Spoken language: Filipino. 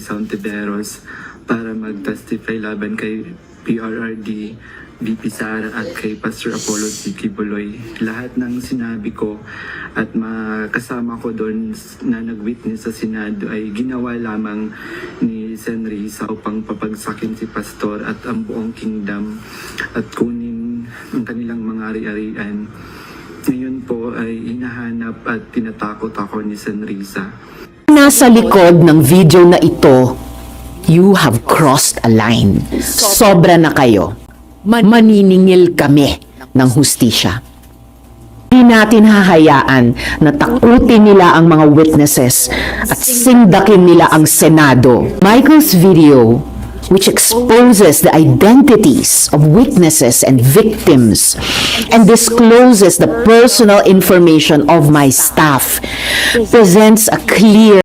Sauntiveros para mag-testify laban kay PRRD, VP Sara at kay Pastor Apollo C. Kibuloy. Lahat ng sinabi ko at kasama ko doon na nag-witness sa Senado ay ginawa lamang ni Sen. Risa upang papagsakin si Pastor at ang buong kingdom at kunin ang kanilang mga ari-arian. Ngayon po ay hinahanap at tinatakot ako ni Sen. Risa. Nasa likod ng video na ito, you have crossed a line. Sobra na kayo. Maniningil kami ng hustisya. Hindi natin hahayaan na takutin nila ang mga witnesses at sindakin nila ang Senado. Michael's video, which exposes the identities of witnesses and victims and discloses the personal information of my staff, presents a clear